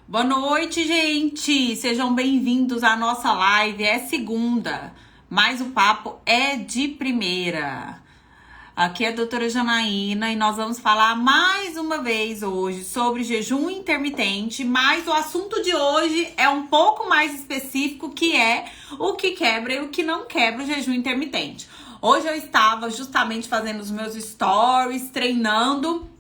Boa noite, gente! Sejam bem-vindos à nossa live. É segunda, mas o papo é de primeira. Aqui é a doutora Janaína e nós vamos falar mais uma vez hoje sobre jejum intermitente, mas o assunto de hoje é um pouco mais específico, que é o que quebra e o que não quebra o jejum intermitente. Hoje eu estava justamente fazendo os meus stories, treinando,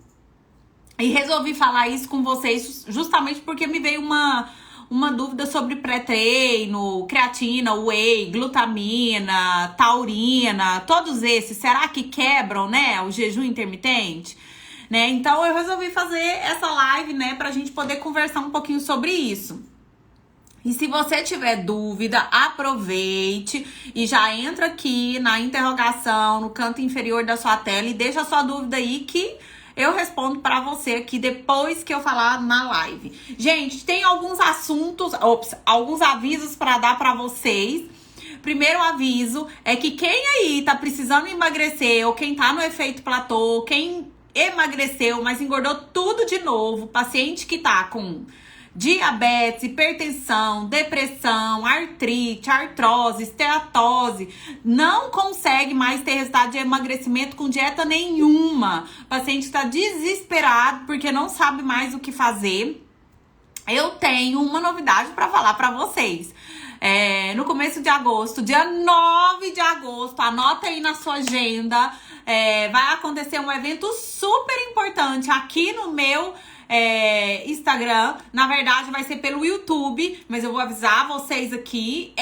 e resolvi falar isso com vocês justamente porque me veio uma dúvida sobre pré-treino, creatina, whey, glutamina, taurina, todos esses. Será que quebram, né, o jejum intermitente? Né? Então eu resolvi fazer essa live, né, pra gente poder conversar um pouquinho sobre isso. E se você tiver dúvida, aproveite e já entra aqui na interrogação, no canto inferior da sua tela e deixa a sua dúvida aí que eu respondo para você aqui depois que eu falar na live. Gente, tem alguns alguns avisos para dar para vocês. Primeiro aviso é que quem aí tá precisando emagrecer, ou quem tá no efeito platô, quem emagreceu, mas engordou tudo de novo, paciente que tá com diabetes, hipertensão, depressão, artrite, artrose, esteatose, não consegue mais ter resultado de emagrecimento com dieta nenhuma. O paciente está desesperado porque não sabe mais o que fazer. Eu tenho uma novidade para falar para vocês. No começo de agosto, dia 9 de agosto, anota aí na sua agenda, vai acontecer um evento super importante aqui no meu Instagram. Na verdade vai ser pelo YouTube, mas eu vou avisar vocês aqui,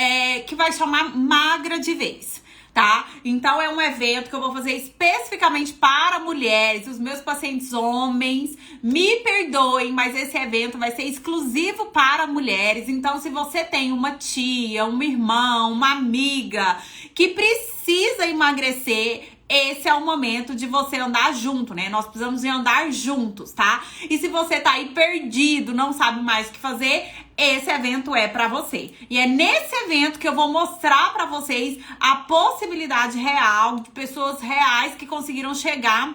que vai chamar Magra de Vez, tá? Então é um evento que eu vou fazer especificamente para mulheres. Os meus pacientes homens me perdoem, mas esse evento vai ser exclusivo para mulheres. Então se você tem uma tia, uma irmã, uma amiga que precisa emagrecer, esse é o momento de você andar junto, né? Nós precisamos andar juntos, tá? E se você tá aí perdido, não sabe mais o que fazer, esse evento é pra você. E é nesse evento que eu vou mostrar pra vocês a possibilidade real de pessoas reais que conseguiram chegar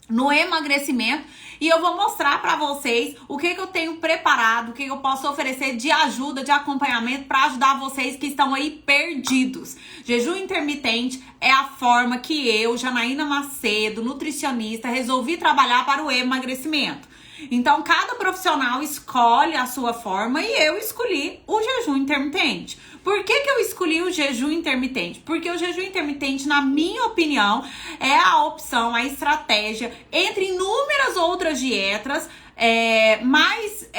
no emagrecimento, e eu vou mostrar pra vocês o que eu tenho preparado, o que eu posso oferecer de ajuda, de acompanhamento pra ajudar vocês que estão aí perdidos. Jejum intermitente é a forma que eu, Janaína Macedo, nutricionista, resolvi trabalhar para o emagrecimento. Então, cada profissional escolhe a sua forma e eu escolhi o jejum intermitente. Por que eu escolhi o jejum intermitente? Porque o jejum intermitente, na minha opinião, é a opção, a estratégia, entre inúmeras outras dietas, mais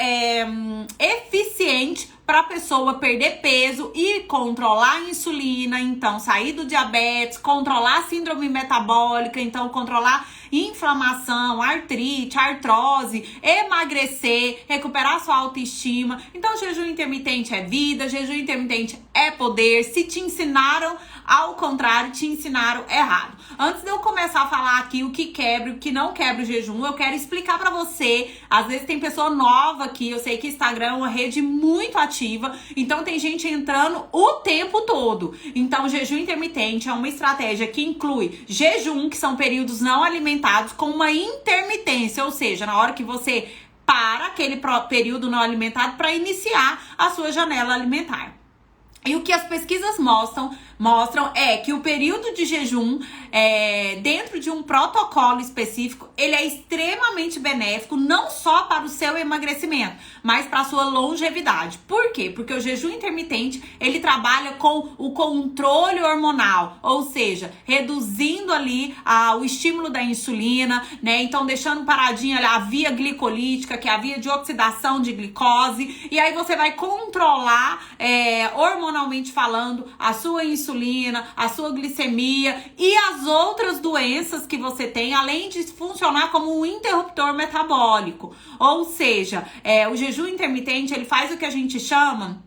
eficiente para a pessoa perder peso e controlar a insulina, então sair do diabetes, controlar a síndrome metabólica, então controlar inflamação, artrite, artrose, emagrecer, recuperar sua autoestima. Então jejum intermitente é vida, jejum intermitente é poder. Se te ensinaram ao contrário, te ensinaram errado. Antes de eu começar a falar aqui o que quebra e o que não quebra o jejum, eu quero explicar pra você. Às vezes tem pessoa nova aqui, eu sei que Instagram é uma rede muito ativa, então tem gente entrando o tempo todo. Então o jejum intermitente é uma estratégia que inclui jejum, que são períodos não alimentados, com uma intermitência, ou seja, na hora que você para aquele período não alimentado para iniciar a sua janela alimentar. E o que as pesquisas mostram é que o período de jejum, dentro de um protocolo específico, ele é extremamente benéfico, não só para o seu emagrecimento, mas para a sua longevidade. Por quê? Porque o jejum intermitente, ele trabalha com o controle hormonal, ou seja, reduzindo ali o estímulo da insulina, né? Então, deixando paradinha ali a via glicolítica, que é a via de oxidação de glicose, e aí você vai controlar hormonalmente falando a sua insulina, a sua glicemia e as outras doenças que você tem, além de funcionar como um interruptor metabólico. Ou seja, o jejum intermitente, ele faz o que a gente chama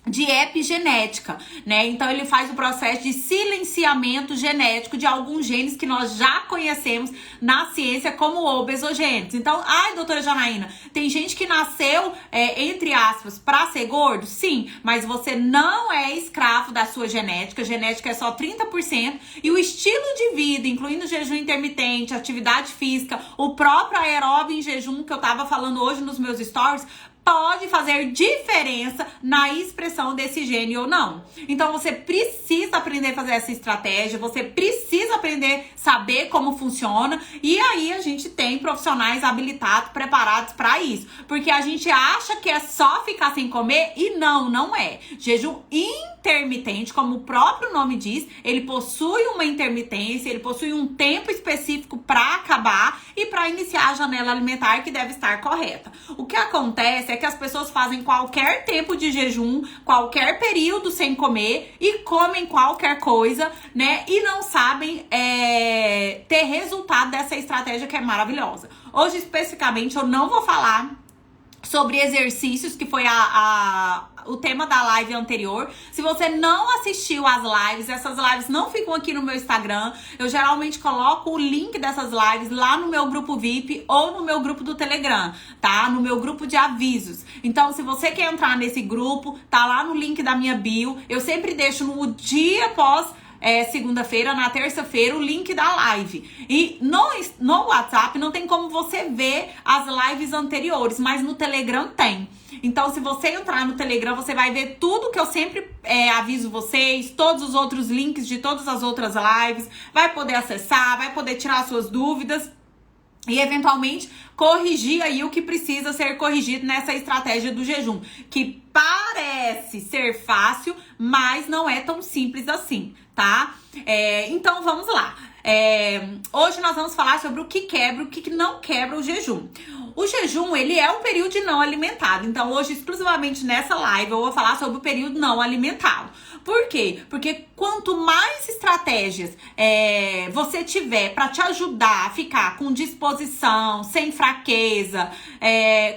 de epigenética, né? Então ele faz o processo de silenciamento genético de alguns genes que nós já conhecemos na ciência como obesogênicos. Então, doutora Janaína, tem gente que nasceu, entre aspas, pra ser gordo? Sim, mas você não é escravo da sua genética. A genética é só 30%, e o estilo de vida, incluindo jejum intermitente, atividade física, o próprio aeróbio em jejum que eu tava falando hoje nos meus stories, pode fazer diferença na expressão desse gene ou não. Então você precisa aprender a fazer essa estratégia, você precisa aprender a saber como funciona, e aí a gente tem profissionais habilitados, preparados para isso. Porque a gente acha que é só ficar sem comer e não é. Jejum intermitente, como o próprio nome diz, ele possui uma intermitência, ele possui um tempo específico para acabar e para iniciar a janela alimentar que deve estar correta. O que acontece é que as pessoas fazem qualquer tempo de jejum, qualquer período sem comer e comem qualquer coisa, né? E não sabem ter resultado dessa estratégia que é maravilhosa. Hoje, especificamente, eu não vou falar sobre exercícios, que foi o tema da live anterior. Se você não assistiu às lives, essas lives não ficam aqui no meu Instagram. Eu geralmente coloco o link dessas lives lá no meu grupo VIP ou no meu grupo do Telegram, tá? No meu grupo de avisos. Então, se você quer entrar nesse grupo, tá lá no link da minha bio. Eu sempre deixo no dia após segunda-feira, na terça-feira, o link da live. E no WhatsApp não tem como você ver as lives anteriores, mas no Telegram tem. Então, se você entrar no Telegram, você vai ver tudo que eu sempre aviso vocês, todos os outros links de todas as outras lives, vai poder acessar, vai poder tirar suas dúvidas e, eventualmente, corrigir aí o que precisa ser corrigido nessa estratégia do jejum, que parece ser fácil, mas não é tão simples assim, tá? Então, vamos lá. Hoje nós vamos falar sobre o que quebra, o que não quebra o jejum. O jejum, ele é um período de não alimentado. Então, hoje, exclusivamente nessa live, eu vou falar sobre o período não alimentado. Por quê? Porque quanto mais estratégias você tiver para te ajudar a ficar com disposição, sem fraqueza,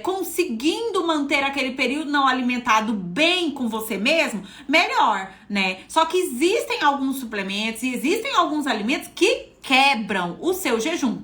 conseguindo manter aquele período não alimentado bem com você mesmo, melhor, né? Só que existem alguns suplementos e existem alguns alimentos que quebram o seu jejum.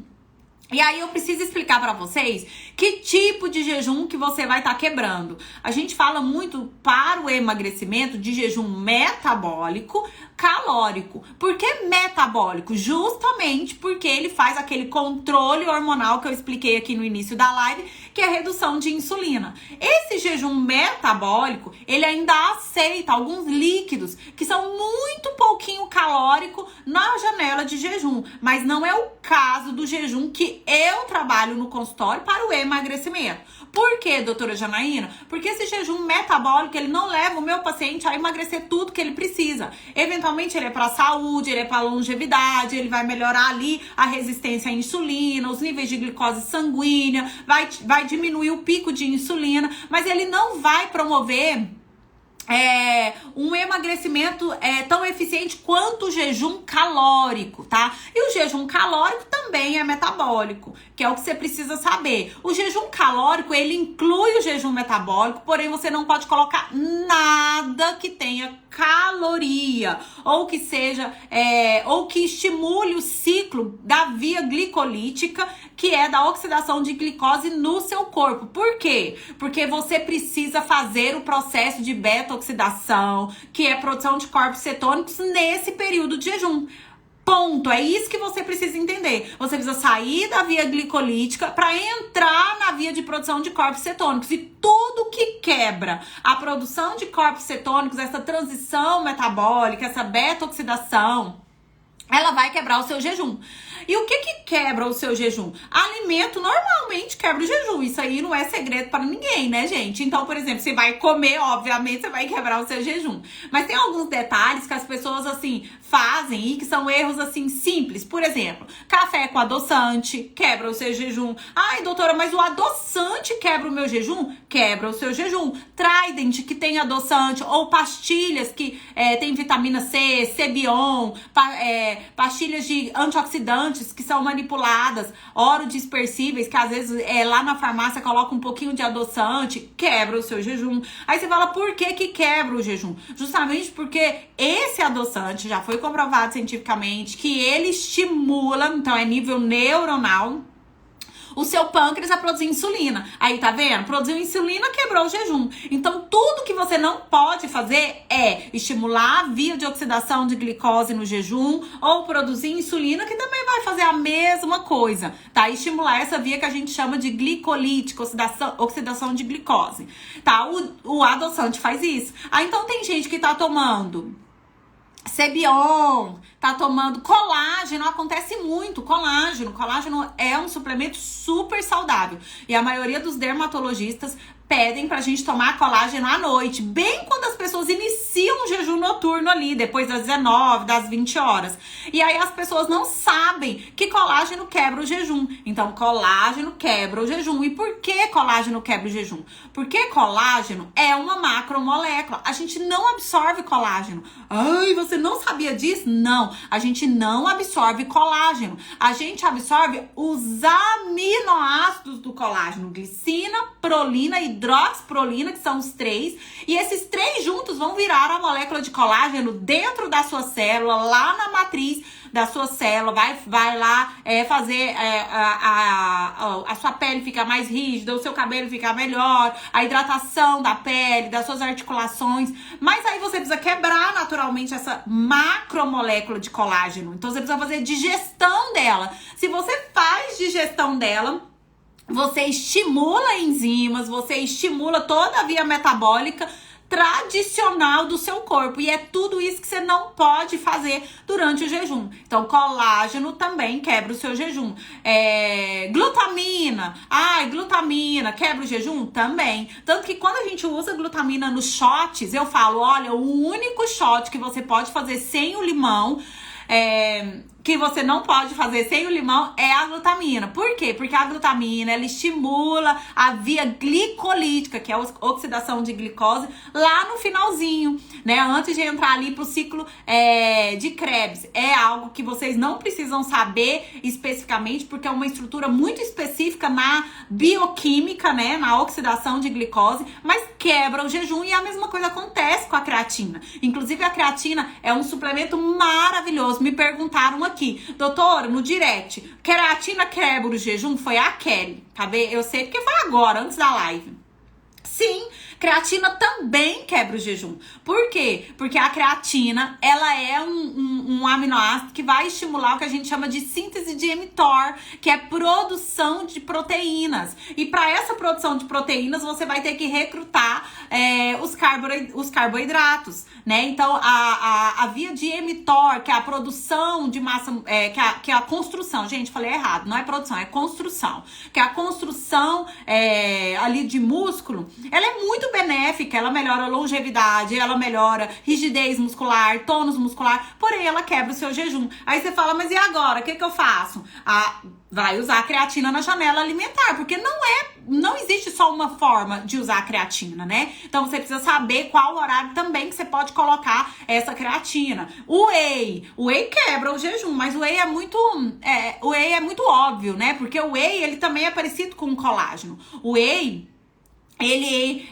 E aí eu preciso explicar pra vocês que tipo de jejum que você vai estar quebrando. A gente fala muito para o emagrecimento de jejum metabólico, calórico. Por que metabólico? Justamente porque ele faz aquele controle hormonal que eu expliquei aqui no início da live, que é a redução de insulina. Esse jejum metabólico, ele ainda aceita alguns líquidos que são muito pouquinho calórico na janela de jejum, mas não é o caso do jejum que eu trabalho no consultório para o emagrecimento. Por quê, doutora Janaína? Porque esse jejum metabólico, ele não leva o meu paciente a emagrecer tudo que ele precisa. Eventualmente, ele é para saúde, ele é para longevidade, ele vai melhorar ali a resistência à insulina, os níveis de glicose sanguínea, vai diminuir o pico de insulina, mas ele não vai promover um emagrecimento tão eficiente quanto o jejum calórico, tá? E o jejum calórico também é metabólico, que é o que você precisa saber. O jejum calórico, ele inclui o jejum metabólico, porém você não pode colocar nada que tenha caloria, ou que seja, ou que estimule o ciclo da via glicolítica, que é da oxidação de glicose no seu corpo. Por quê? Porque você precisa fazer o processo de beta-oxidação, que é a produção de corpos cetônicos nesse período de jejum. Ponto. É isso que você precisa entender. Você precisa sair da via glicolítica para entrar na via de produção de corpos cetônicos. E tudo que quebra a produção de corpos cetônicos, essa transição metabólica, essa beta-oxidação, ela vai quebrar o seu jejum. E o que quebra o seu jejum? Alimento normalmente quebra o jejum. Isso aí não é segredo para ninguém, né, gente? Então, por exemplo, você vai comer, obviamente, você vai quebrar o seu jejum. Mas tem alguns detalhes que as pessoas, assim, fazem e que são erros, assim, simples. Por exemplo, café com adoçante quebra o seu jejum. Ai, doutora, mas o adoçante quebra o meu jejum? Quebra o seu jejum. Trident, que tem adoçante, ou pastilhas que tem vitamina C, Cebion, pastilhas de antioxidantes que são manipuladas, orodispersíveis, que às vezes lá na farmácia coloca um pouquinho de adoçante, quebra o seu jejum. Aí você fala, por que quebra o jejum? Justamente porque esse adoçante já foi comprovado cientificamente que ele estimula, então é nível neuronal, o seu pâncreas a produzir insulina. Aí, tá vendo? Produziu insulina, quebrou o jejum. Então, tudo que você não pode fazer é estimular a via de oxidação de glicose no jejum ou produzir insulina, que também vai fazer a mesma coisa, tá? Estimular essa via que a gente chama de glicolítica, oxidação de glicose, tá? O adoçante faz isso. Ah, então tem gente que tá tomando Cebion, tá tomando colágeno, acontece muito, colágeno é um suplemento super saudável, e a maioria dos dermatologistas pedem pra gente tomar colágeno à noite, bem quando as pessoas iniciam o jejum noturno ali, depois das 19, das 20 horas. E aí as pessoas não sabem que colágeno quebra o jejum. Então, colágeno quebra o jejum. E por que colágeno quebra o jejum? Porque colágeno é uma macromolécula. A gente não absorve colágeno. Ai, você não sabia disso? Não, a gente não absorve colágeno. A gente absorve os aminoácidos do colágeno, glicina, prolina e hidroxiprolina, que são os três, e esses três juntos vão virar a molécula de colágeno dentro da sua célula, lá na matriz da sua célula, vai lá fazer a sua pele ficar mais rígida, o seu cabelo ficar melhor, a hidratação da pele, das suas articulações, mas aí você precisa quebrar naturalmente essa macromolécula de colágeno, então você precisa fazer digestão dela. Se você faz digestão dela, você estimula enzimas, você estimula toda a via metabólica tradicional do seu corpo. E é tudo isso que você não pode fazer durante o jejum. Então, colágeno também quebra o seu jejum. Glutamina. Glutamina quebra o jejum? Também. Tanto que quando a gente usa glutamina nos shots, eu falo, olha, o único shot que você pode fazer sem o limão, que você não pode fazer sem o limão, é a glutamina. Por quê? Porque a glutamina, ela estimula a via glicolítica, que é a oxidação de glicose, lá no finalzinho, né? Antes de entrar ali pro ciclo de Krebs. É algo que vocês não precisam saber especificamente, porque é uma estrutura muito específica na bioquímica, né? Na oxidação de glicose, mas quebra o jejum, e a mesma coisa acontece com a creatina. Inclusive, a creatina é um suplemento maravilhoso. Me perguntaram aqui, doutora, no direct, creatina quebra o jejum? Foi a Kelly, tá vendo? Eu sei porque foi agora, antes da live. Sim, creatina também quebra o jejum. Por quê? Porque a creatina, ela é um aminoácido que vai estimular o que a gente chama de síntese de mTOR, que é produção de proteínas. E para essa produção de proteínas, você vai ter que recrutar os carboidratos, né? Então, a via de mTOR, que é a produção de massa, que é a construção. Gente, falei errado, não é produção, é construção. Que é a construção ali de músculo, ela é muito benéfica, ela melhora a longevidade, ela melhora rigidez muscular, tônus muscular, porém ela quebra o seu jejum. Aí você fala, mas e agora? O que eu faço? Vai usar a creatina na janela alimentar, porque não existe só uma forma de usar a creatina, né? Então você precisa saber qual horário também que você pode colocar essa creatina. O whey quebra o jejum, mas o whey é muito óbvio, né? Porque o whey, ele também é parecido com o colágeno. O whey, ele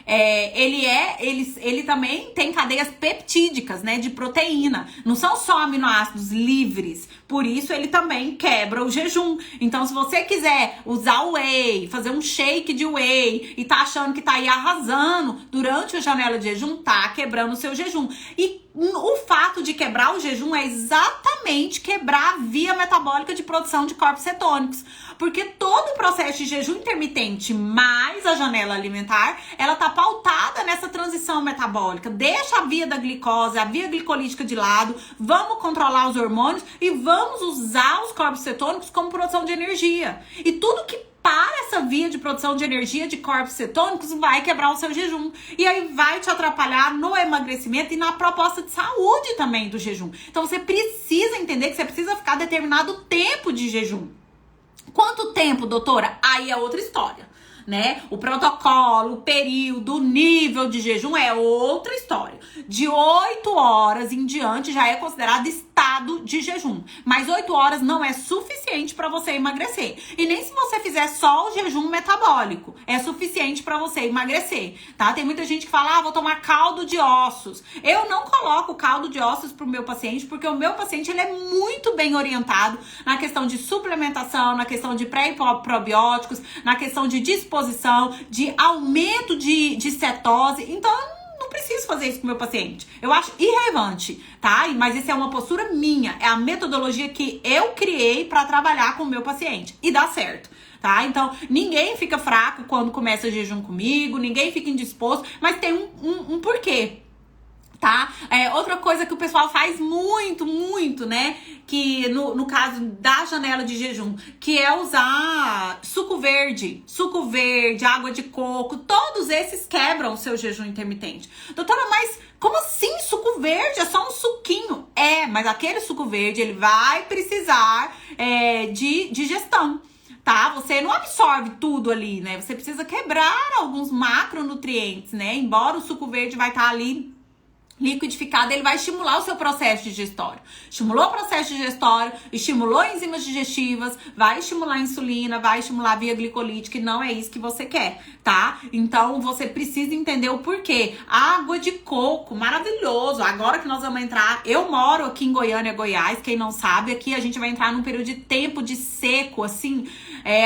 também tem cadeias peptídicas, né, de proteína. Não são só aminoácidos livres. Por isso, ele também quebra o jejum. Então, se você quiser usar o whey, fazer um shake de whey e tá achando que tá aí arrasando durante a janela de jejum, tá quebrando o seu jejum. E o fato de quebrar o jejum é exatamente quebrar a via metabólica de produção de corpos cetônicos. Porque todo o processo de jejum intermitente mais a janela alimentar, ela tá pautada nessa transição metabólica. Deixa a via da glicose, a via glicolítica de lado, vamos controlar os hormônios e vamos usar os corpos cetônicos como produção de energia. E tudo que para essa via de produção de energia de corpos cetônicos vai quebrar o seu jejum. E aí vai te atrapalhar no emagrecimento e na proposta de saúde também do jejum. Então você precisa entender que você precisa ficar determinado tempo de jejum. Quanto tempo, doutora? Aí é outra história, né? O protocolo, o período, o nível de jejum é outra história. De 8 horas em diante já é considerado estado de jejum. Mas 8 horas não é suficiente para você emagrecer. E nem se você fizer só o jejum metabólico é suficiente para você emagrecer, tá? Tem muita gente que fala, vou tomar caldo de ossos. Eu não coloco caldo de ossos pro meu paciente, porque o meu paciente ele é muito bem orientado na questão de suplementação, na questão de pré e probióticos, na questão de disposição, de aumento de cetose. Então, eu não preciso fazer isso com o meu paciente. Eu acho irrelevante, tá? Mas isso é uma postura minha, é a metodologia que eu criei para trabalhar com o meu paciente. E dá certo. Tá? Então, ninguém fica fraco quando começa jejum comigo, ninguém fica indisposto, mas tem um porquê, tá? Outra coisa que o pessoal faz muito, né? Que no caso da janela de jejum, que é usar suco verde, água de coco, todos esses quebram o seu jejum intermitente. Doutora, mas como assim suco verde? É só um suquinho. Mas aquele suco verde, ele vai precisar de digestão. Tá? Você não absorve tudo ali, né? Você precisa quebrar alguns macronutrientes, né? Embora o suco verde vai estar ali liquidificado, ele vai estimular o seu processo digestório. Estimulou o processo digestório, estimulou enzimas digestivas, vai estimular a insulina, vai estimular a via glicolítica, e não é isso que você quer, tá? Então, você precisa entender o porquê. Água de coco, maravilhoso. Agora que nós vamos entrar, eu moro aqui em Goiânia, Goiás, quem não sabe, aqui a gente vai entrar num período de tempo de seco, assim,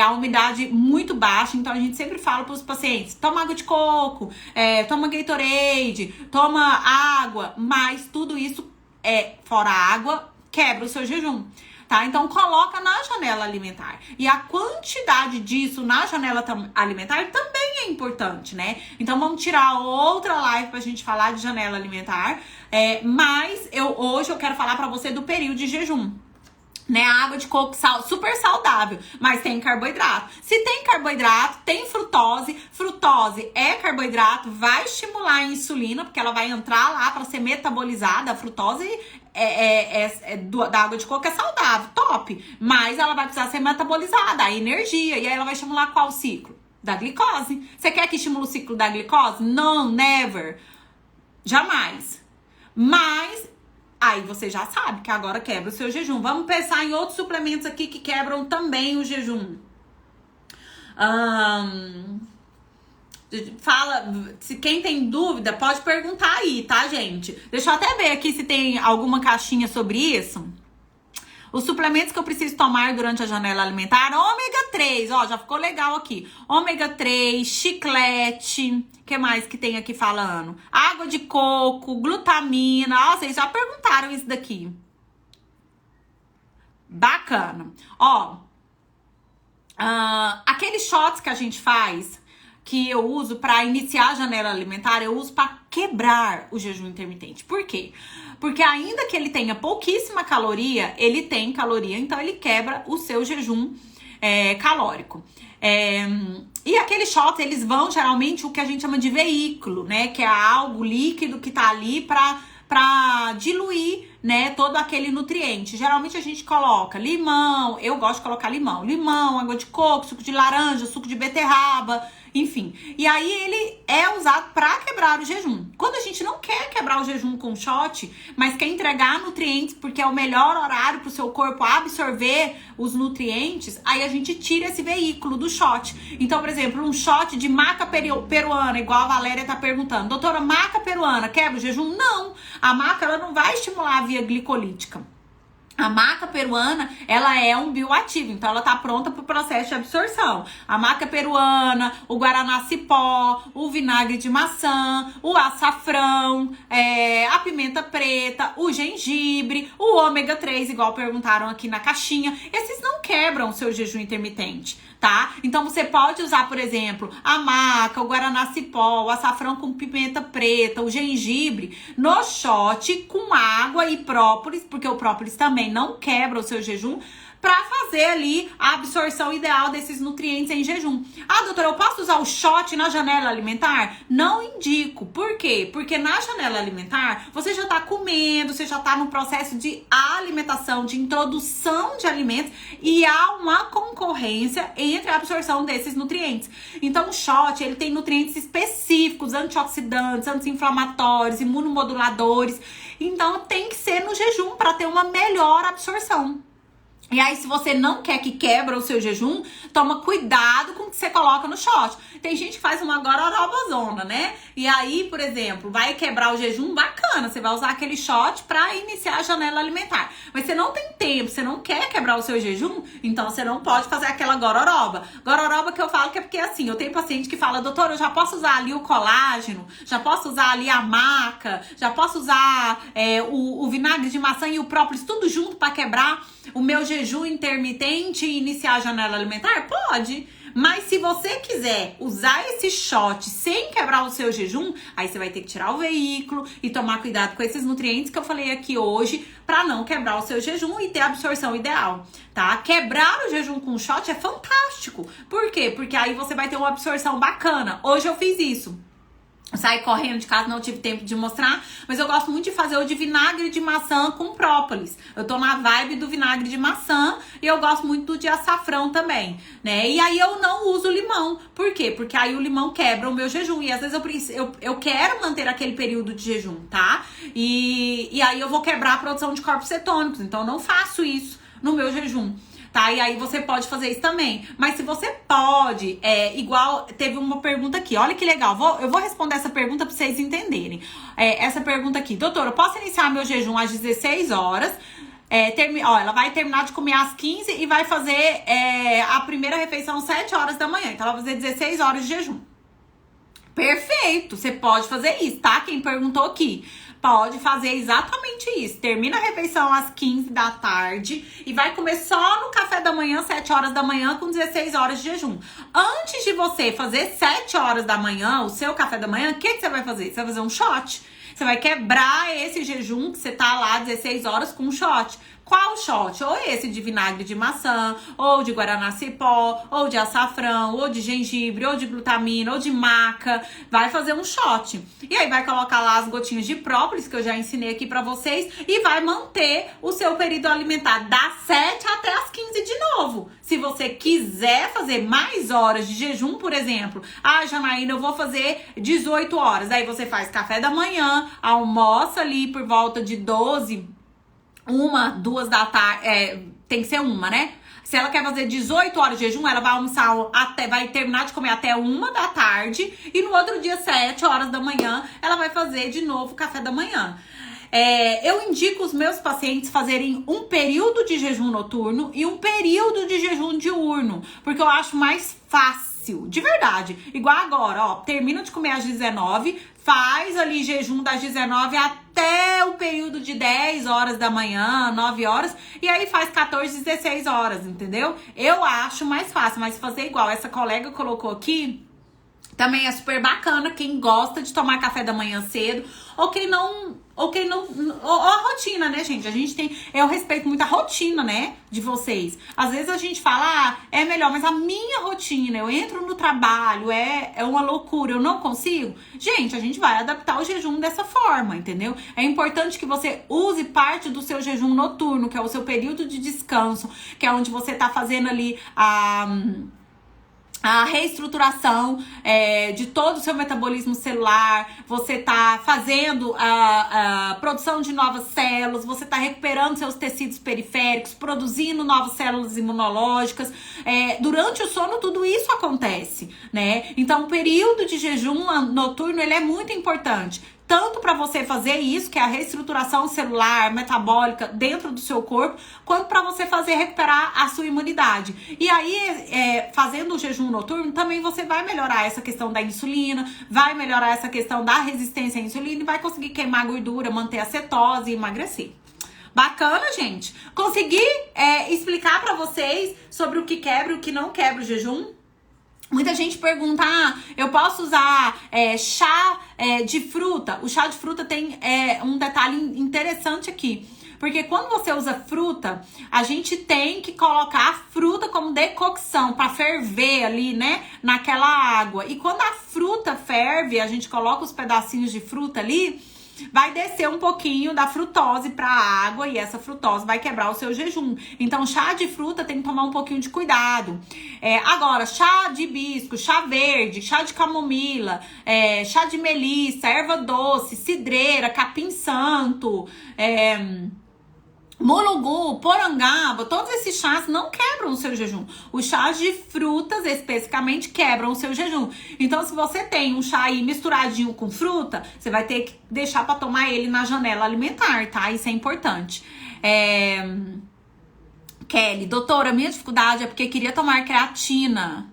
a umidade muito baixa, então a gente sempre fala para os pacientes, toma água de coco, toma Gatorade, toma água, mas tudo isso, fora água, quebra o seu jejum, tá? Então coloca na janela alimentar. E a quantidade disso na janela alimentar também é importante, né? Então vamos tirar outra live pra gente falar de janela alimentar, mas hoje eu quero falar pra você do período de jejum. Né, a água de coco super saudável, mas tem carboidrato. Se tem carboidrato, tem frutose. Frutose é carboidrato, vai estimular a insulina, porque ela vai entrar lá para ser metabolizada. A frutose da água de coco é saudável, top. Mas ela vai precisar ser metabolizada, a energia. E aí ela vai estimular qual ciclo? Da glicose. Você quer que estimule o ciclo da glicose? Não, never. Jamais. Mas aí você já sabe que agora quebra o seu jejum. Vamos pensar em outros suplementos aqui que quebram também o jejum. Se quem tem dúvida, pode perguntar aí, tá, gente? Deixa eu até ver aqui se tem alguma caixinha sobre isso. Os suplementos que eu preciso tomar durante a janela alimentar, ômega 3, ó, já ficou legal aqui. Ômega 3, chiclete, o que mais que tem aqui falando? Água de coco, glutamina, ó, vocês já perguntaram isso daqui. Bacana. Ó, aqueles shots que a gente faz, que eu uso para iniciar a janela alimentar, eu uso para quebrar o jejum intermitente. Por quê? Porque ainda que ele tenha pouquíssima caloria, ele tem caloria, então ele quebra o seu jejum calórico. E aqueles shots, eles vão geralmente o que a gente chama de veículo, né? Que é algo líquido que tá ali pra diluir, né, todo aquele nutriente. Geralmente a gente coloca limão, eu gosto de colocar limão, água de coco, suco de laranja, suco de beterraba, enfim. E aí ele é usado para quebrar o jejum. Quando a gente não quer quebrar o jejum com shot, mas quer entregar nutrientes porque é o melhor horário para o seu corpo absorver os nutrientes, aí a gente tira esse veículo do shot. Então, por exemplo, um shot de maca peruana, igual a Valéria tá perguntando. Doutora, maca peruana quebra o jejum? Não. A maca, ela não vai estimular a via glicolítica. A maca peruana, ela é um bioativo, então ela tá pronta para o processo de absorção. A maca peruana, o guaraná cipó, o vinagre de maçã, o açafrão, a pimenta preta, o gengibre, o ômega 3, igual perguntaram aqui na caixinha. Esses não quebram o seu jejum intermitente, tá? Então você pode usar, por exemplo, a maca, o guaraná cipó, o açafrão com pimenta preta, o gengibre no shot com água e própolis, porque o própolis também não quebra o seu jejum, para fazer ali a absorção ideal desses nutrientes em jejum. Ah, doutora, eu posso usar o shot na janela alimentar? Não indico. Por quê? Porque na janela alimentar, você já tá comendo, você já tá no processo de alimentação, de introdução de alimentos e há uma concorrência entre a absorção desses nutrientes. Então, o shot, ele tem nutrientes específicos, antioxidantes, anti-inflamatórios, imunomoduladores. Então, tem que ser no jejum para ter uma melhor absorção. E aí, se você não quer que quebra o seu jejum, toma cuidado com o que você coloca no shot. Tem gente que faz uma gororobazona, né? E aí, por exemplo, vai quebrar o jejum, bacana. Você vai usar aquele shot pra iniciar a janela alimentar. Mas você não tem tempo, você não quer quebrar o seu jejum, então você não pode fazer aquela gororoba. Gororoba que eu falo que é porque assim, eu tenho paciente que fala, doutor, eu já posso usar ali o colágeno, já posso usar ali a maca, já posso usar o vinagre de maçã e o própolis, tudo junto pra quebrar o meu jejum intermitente e iniciar a janela alimentar? Pode. Mas se você quiser usar esse shot sem quebrar o seu jejum, aí você vai ter que tirar o veículo e tomar cuidado com esses nutrientes que eu falei aqui hoje para não quebrar o seu jejum e ter a absorção ideal, tá? Quebrar o jejum com shot é fantástico. Por quê? Porque aí você vai ter uma absorção bacana. Hoje eu fiz isso. Saí correndo de casa, não tive tempo de mostrar, mas eu gosto muito de fazer o de vinagre de maçã com própolis. Eu tô na vibe do vinagre de maçã e eu gosto muito do de açafrão também, né? E aí eu não uso limão. Por quê? Porque aí o limão quebra o meu jejum e às vezes eu quero manter aquele período de jejum, tá? E aí eu vou quebrar a produção de corpos cetônicos, então eu não faço isso no meu jejum. Tá? E aí você pode fazer isso também. Mas se você pode, igual teve uma pergunta aqui, olha que legal, eu vou responder essa pergunta pra vocês entenderem. Essa pergunta aqui, doutora, eu posso iniciar meu jejum às 16 horas? Ela vai terminar de comer às 15 e vai fazer a primeira refeição às 7 horas da manhã. Então ela vai fazer 16 horas de jejum. Perfeito, você pode fazer isso, tá? Quem perguntou aqui. Pode fazer exatamente isso. Termina a refeição às 15 da tarde e vai comer só no café da manhã, 7 horas da manhã, com 16 horas de jejum. Antes de você fazer 7 horas da manhã, o seu café da manhã, o que você vai fazer? Você vai fazer um shot. Você vai quebrar esse jejum que você tá lá 16 horas com um shot. Qual shot? Ou esse de vinagre de maçã, ou de guaraná cipó, ou de açafrão, ou de gengibre, ou de glutamina, ou de maca. Vai fazer um shot. E aí vai colocar lá as gotinhas de própolis, que eu já ensinei aqui pra vocês, e vai manter o seu período alimentar das 7 até as 15 de novo. Se você quiser fazer mais horas de jejum, por exemplo, Janaína, eu vou fazer 18 horas. Aí você faz café da manhã, almoça ali por volta de 12, 1, 2 da tarde, tem que ser 1, né? Se ela quer fazer 18 horas de jejum, ela vai almoçar vai terminar de comer até 1 da tarde e no outro dia, 7 horas da manhã, ela vai fazer de novo o café da manhã. Eu indico os meus pacientes fazerem um período de jejum noturno e um período de jejum diurno, porque eu acho mais fácil, de verdade. Igual agora, ó, termina de comer às 19, faz ali jejum das 19 até o período de 10 horas da manhã, 9 horas, e aí faz 14, 16 horas, entendeu? Eu acho mais fácil, mas fazer igual essa colega colocou aqui, também é super bacana, quem gosta de tomar café da manhã cedo, ou quem não, ou a rotina, né, gente? Eu respeito muito a rotina, né, de vocês. Às vezes a gente fala, é melhor, mas a minha rotina, eu entro no trabalho, é uma loucura, eu não consigo. Gente, a gente vai adaptar o jejum dessa forma, entendeu? É importante que você use parte do seu jejum noturno, que é o seu período de descanso, que é onde você tá fazendo ali a reestruturação de todo o seu metabolismo celular, você tá fazendo a produção de novas células, você tá recuperando seus tecidos periféricos, produzindo novas células imunológicas. Durante o sono, tudo isso acontece, né? Então, o período de jejum noturno, ele é muito importante. Tanto para você fazer isso, que é a reestruturação celular, metabólica dentro do seu corpo, quanto para você recuperar a sua imunidade. E aí, fazendo o jejum noturno, também você vai melhorar essa questão da insulina, vai melhorar essa questão da resistência à insulina e vai conseguir queimar gordura, manter a cetose e emagrecer. Bacana, gente? Consegui explicar para vocês sobre o que quebra e o que não quebra o jejum? Muita gente pergunta, eu posso usar chá de fruta? O chá de fruta tem um detalhe interessante aqui. Porque quando você usa fruta, a gente tem que colocar a fruta como decocção para ferver ali, né, naquela água. E quando a fruta ferve, a gente coloca os pedacinhos de fruta ali, vai descer um pouquinho da frutose para a água e essa frutose vai quebrar o seu jejum. Então, chá de fruta tem que tomar um pouquinho de cuidado. Agora, chá de hibisco, chá verde, chá de camomila, chá de melissa, erva doce, cidreira, capim santo, mulungu, porangaba, todos esses chás não quebram o seu jejum. Os chás de frutas, especificamente, quebram o seu jejum. Então, se você tem um chá aí misturadinho com fruta, você vai ter que deixar para tomar ele na janela alimentar, tá? Isso é importante. Kelly, doutora, minha dificuldade é porque queria tomar creatina.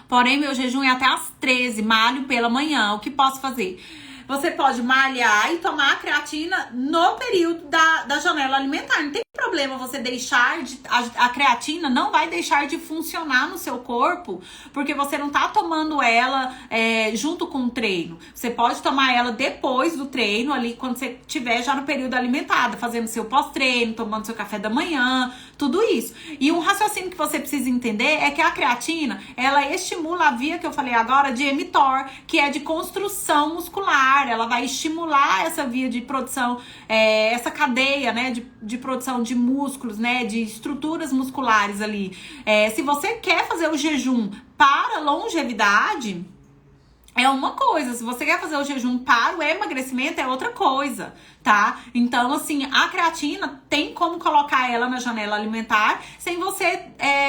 Porém, meu jejum é até às 13, malho pela manhã. O que posso fazer? Você pode malhar e tomar a creatina no período da janela alimentar. Não tem problema você deixar de... A creatina não vai deixar de funcionar no seu corpo, porque você não tá tomando ela junto com o treino. Você pode tomar ela depois do treino, ali quando você estiver já no período alimentado, fazendo seu pós-treino, tomando seu café da manhã, tudo isso. E um raciocínio que você precisa entender é que a creatina, ela estimula a via que eu falei agora de mTOR, que é de construção muscular. Ela vai estimular essa via de produção, essa cadeia, né, de produção de músculos, né, de estruturas musculares ali. Se você quer fazer o jejum para longevidade, é uma coisa. Se você quer fazer o jejum para o emagrecimento, é outra coisa, tá? Então, assim, a creatina tem como colocar ela na janela alimentar sem você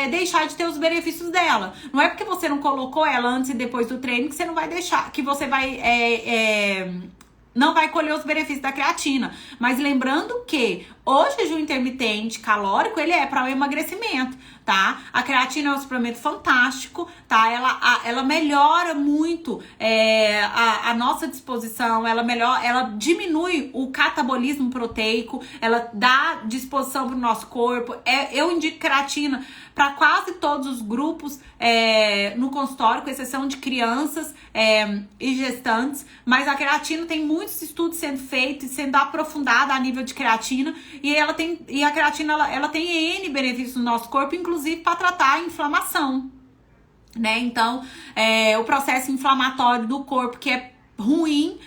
deixar de ter os benefícios dela. Não é porque você não colocou ela antes e depois do treino que você não vai deixar, que você vai... não vai colher os benefícios da creatina. Mas lembrando que o jejum intermitente calórico, ele é para o emagrecimento, tá? A creatina é um suplemento fantástico, tá? Ela melhora muito a nossa disposição, ela diminui o catabolismo proteico, ela dá disposição pro nosso corpo. Eu indico creatina para quase todos os grupos no consultório, com exceção de crianças e gestantes, mas a creatina tem muitos estudos sendo feitos e sendo aprofundada a nível de creatina, e a creatina ela tem N benefícios no nosso corpo, inclusive para tratar a inflamação, né? Então, o processo inflamatório do corpo, que é ruim,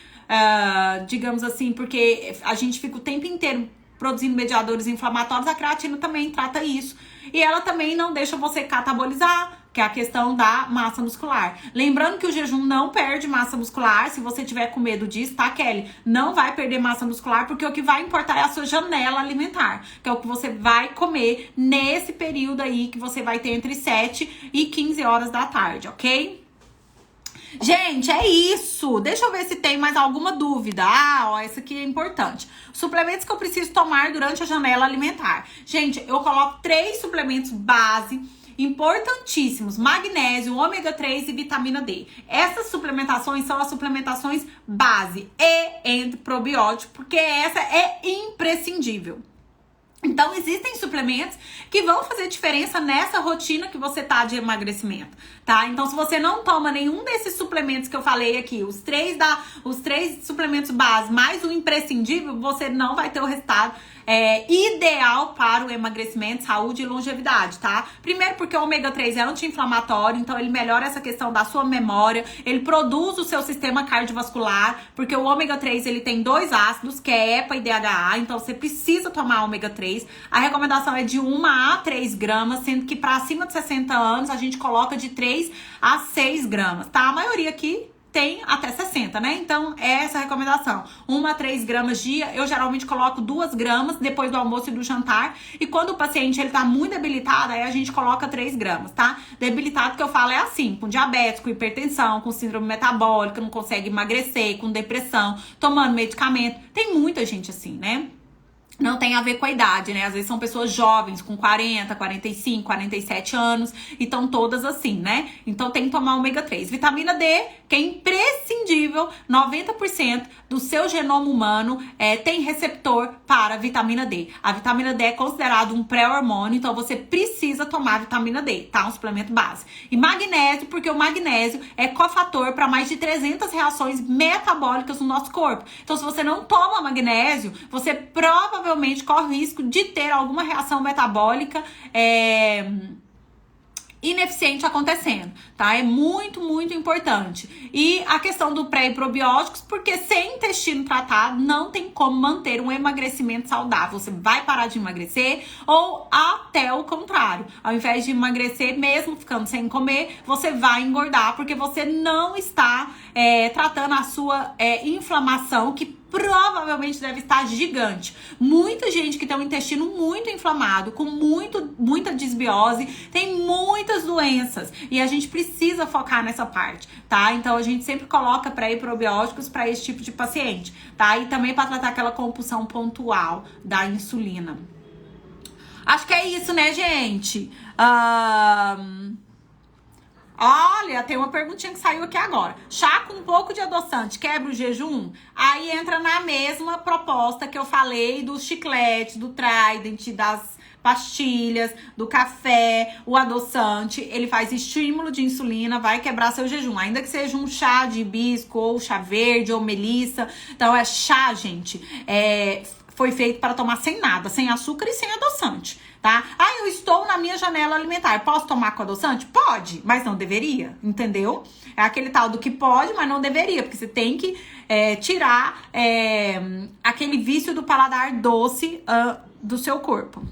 digamos assim, porque a gente fica o tempo inteiro produzindo mediadores inflamatórios, a creatina também trata isso. E ela também não deixa você catabolizar, que é a questão da massa muscular. Lembrando que o jejum não perde massa muscular. Se você tiver com medo disso, tá, Kelly? Não vai perder massa muscular, porque o que vai importar é a sua janela alimentar, que é o que você vai comer nesse período aí que você vai ter entre 7 e 15 horas da tarde, ok? Gente, é isso. Deixa eu ver se tem mais alguma dúvida. Essa aqui é importante. Suplementos que eu preciso tomar durante a janela alimentar. Gente, eu coloco 3 suplementos base importantíssimos: magnésio, ômega 3 e vitamina D. Essas suplementações são as suplementações base e probiótico, porque essa é imprescindível. Então, existem suplementos que vão fazer diferença nessa rotina que você tá de emagrecimento, tá? Então, se você não toma nenhum desses suplementos que eu falei aqui, os três suplementos base mais o imprescindível, você não vai ter o resultado ideal para o emagrecimento, saúde e longevidade, tá? Primeiro porque o ômega 3 é anti-inflamatório, então ele melhora essa questão da sua memória, ele produz o seu sistema cardiovascular, porque o ômega 3 ele tem 2 ácidos, que é EPA e DHA, então você precisa tomar ômega 3. A recomendação é de 1 a 3 gramas, sendo que para acima de 60 anos a gente coloca de 3 a 6 gramas, tá? A maioria aqui tem até 60, né? Então, é essa a recomendação. 1 a 3 gramas dia. Eu geralmente coloco 2 gramas depois do almoço e do jantar. E quando o paciente ele tá muito debilitado, aí a gente coloca 3 gramas, tá? Debilitado que eu falo é assim, com diabetes, com hipertensão, com síndrome metabólica, não consegue emagrecer, com depressão, tomando medicamento. Tem muita gente assim, né? Não tem a ver com a idade, né? Às vezes são pessoas jovens, com 40, 45, 47 anos, e estão todas assim, né? Então tem que tomar ômega 3. Vitamina D, que é imprescindível, 90% do seu genoma humano tem receptor para vitamina D. A vitamina D é considerado um pré-hormônio, então você precisa tomar vitamina D, tá? Um suplemento base. E magnésio, porque o magnésio é cofator para mais de 300 reações metabólicas no nosso corpo. Então, se você não toma magnésio, você provavelmente provavelmente corre o risco de ter alguma reação metabólica ineficiente acontecendo, tá? É muito, muito importante. E a questão do pré e probióticos, porque sem intestino tratado não tem como manter um emagrecimento saudável. Você vai parar de emagrecer ou até o contrário. Ao invés de emagrecer, mesmo ficando sem comer, você vai engordar porque você não está tratando a sua inflamação, que provavelmente deve estar gigante. Muita gente que tem um intestino muito inflamado, com muita desbiose, tem muitas doenças. E a gente precisa focar nessa parte, tá? Então a gente sempre coloca pré e probióticos para esse tipo de paciente, tá? E também para tratar aquela compulsão pontual da insulina. Acho que é isso, né, gente? Olha, tem uma perguntinha que saiu aqui agora. Chá com um pouco de adoçante quebra o jejum? Aí entra na mesma proposta que eu falei dos chicletes, do Trident, das pastilhas, do café. O adoçante, ele faz estímulo de insulina, vai quebrar seu jejum. Ainda que seja um chá de hibisco, ou chá verde, ou melissa. Então é chá, gente. Foi feito para tomar sem nada, sem açúcar e sem adoçante, tá? Ah, eu estou na minha janela alimentar, posso tomar com adoçante? Pode, mas não deveria, entendeu? É aquele tal do que pode, mas não deveria, porque você tem que tirar aquele vício do paladar doce do seu corpo.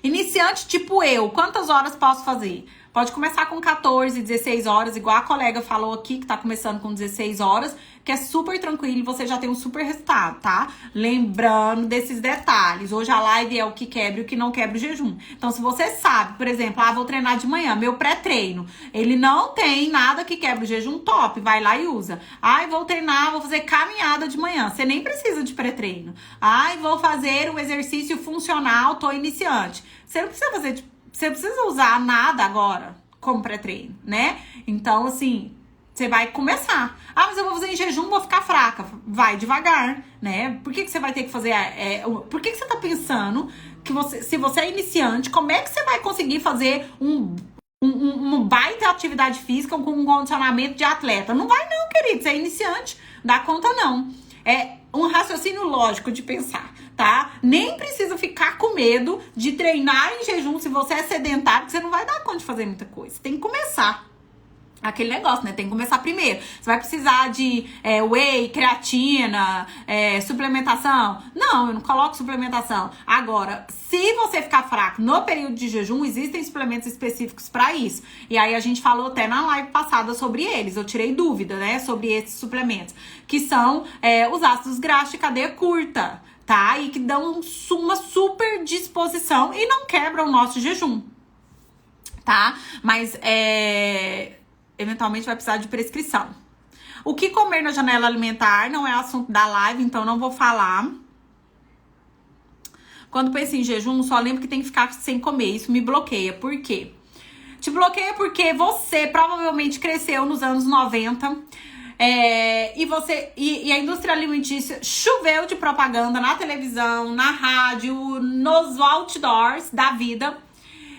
Iniciante tipo eu, quantas horas posso fazer? Pode começar com 14, 16 horas, igual a colega falou aqui, que tá começando com 16 horas, que é super tranquilo e você já tem um super resultado, tá? Lembrando desses detalhes. Hoje a live é o que quebra e o que não quebra o jejum. Então, se você sabe, por exemplo, vou treinar de manhã, meu pré-treino, ele não tem nada que quebra o jejum, top, vai lá e usa. Vou treinar, vou fazer caminhada de manhã, você nem precisa de pré-treino. Vou fazer um exercício funcional, tô iniciante. Você não precisa fazer, você precisa usar nada agora como pré-treino, né? Então, assim, você vai começar. Mas eu vou fazer em jejum, vou ficar fraca. Vai devagar, né? Por que você vai ter que fazer... por que você tá pensando que se você é iniciante, como é que você vai conseguir fazer um baita atividade física com um condicionamento de atleta? Não vai não, querido. Você é iniciante. Dá conta não. É um raciocínio lógico de pensar, tá? Nem precisa ficar com medo de treinar em jejum se você é sedentário, porque você não vai dar conta de fazer muita coisa. Você tem que começar. Aquele negócio, né? Tem que começar primeiro. Você vai precisar de whey, creatina, suplementação? Não, eu não coloco suplementação. Agora, se você ficar fraco no período de jejum, existem suplementos específicos para isso. E aí a gente falou até na live passada sobre eles. Eu tirei dúvida, né? Sobre esses suplementos. Que são os ácidos graxos de cadeia curta, tá? E que dão uma super disposição e não quebram o nosso jejum, tá? Mas eventualmente vai precisar de prescrição. O que comer na janela alimentar não é assunto da live, então não vou falar. Quando penso em jejum, só lembro que tem que ficar sem comer. Isso me bloqueia. Por quê? Te bloqueia porque você provavelmente cresceu nos anos 90 e a indústria alimentícia choveu de propaganda na televisão, na rádio, nos outdoors da vida.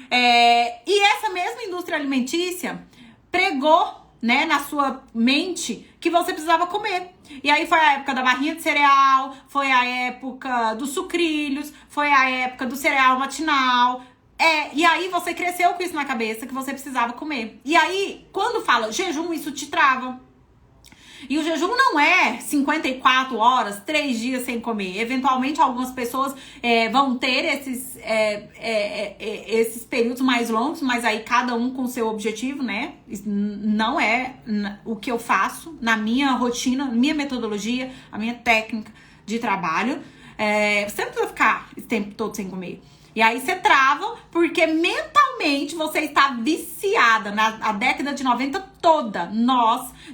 E essa mesma indústria alimentícia pregou, né, na sua mente que você precisava comer. E aí foi a época da barrinha de cereal, foi a época dos sucrilhos, foi a época do cereal matinal. E aí você cresceu com isso na cabeça que você precisava comer. E aí, quando fala jejum, isso te trava. E o jejum não é 54 horas, 3 dias sem comer. Eventualmente, algumas pessoas vão ter esses períodos mais longos, mas aí cada um com o seu objetivo, né? Isso não é o que eu faço na minha rotina, minha metodologia, a minha técnica de trabalho. Você não precisa ficar esse tempo todo sem comer. E aí você trava porque mentalmente você está viciada na década de 90 toda.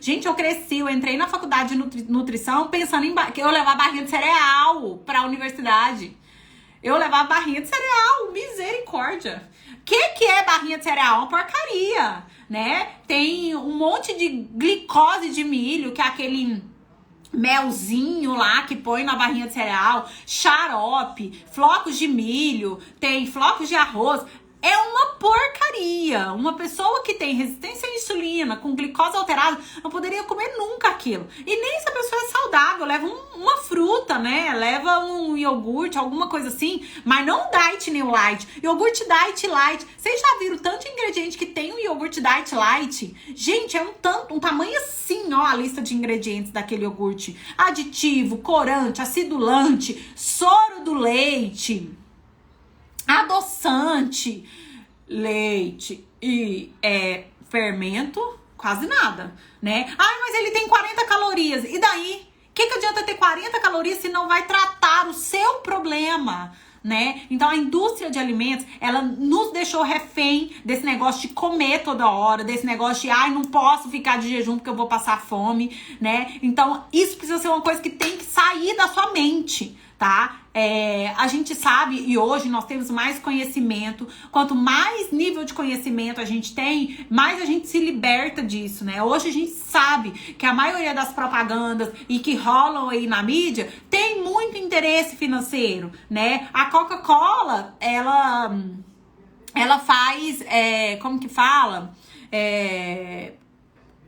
Gente, eu cresci, eu entrei na faculdade de nutrição pensando que eu levar barrinha de cereal pra universidade. Eu levava barrinha de cereal, misericórdia. O que é barrinha de cereal? Uma porcaria, né? Tem um monte de glicose de milho, que é aquele melzinho lá que põe na barrinha de cereal, xarope, flocos de milho, tem flocos de arroz. é uma porcaria. Uma pessoa que tem resistência à insulina, com glicose alterada, não poderia comer nunca aquilo. E nem se a pessoa é saudável, leva uma fruta, né? Leva um iogurte, alguma coisa assim, mas não diet nem light. Iogurte diet light. Vocês já viram tanto ingrediente que tem um iogurte diet light? Gente, é um tamanho assim, ó, a lista de ingredientes daquele iogurte. Aditivo, corante, acidulante, soro do leite, adoçante, leite e fermento, quase nada, né? Ai, mas ele tem 40 calorias. E daí? O que adianta ter 40 calorias se não vai tratar o seu problema, né? Então a indústria de alimentos, ela nos deixou refém desse negócio de comer toda hora, desse negócio de, ai, não posso ficar de jejum porque eu vou passar fome, né? Então isso precisa ser uma coisa que tem que sair da sua mente, tá? A gente sabe, e hoje nós temos mais conhecimento. Quanto mais nível de conhecimento a gente tem, mais a gente se liberta disso, né? Hoje a gente sabe que a maioria das propagandas e que rolam aí na mídia tem muito interesse financeiro, né? A Coca-Cola, ela faz, como que fala?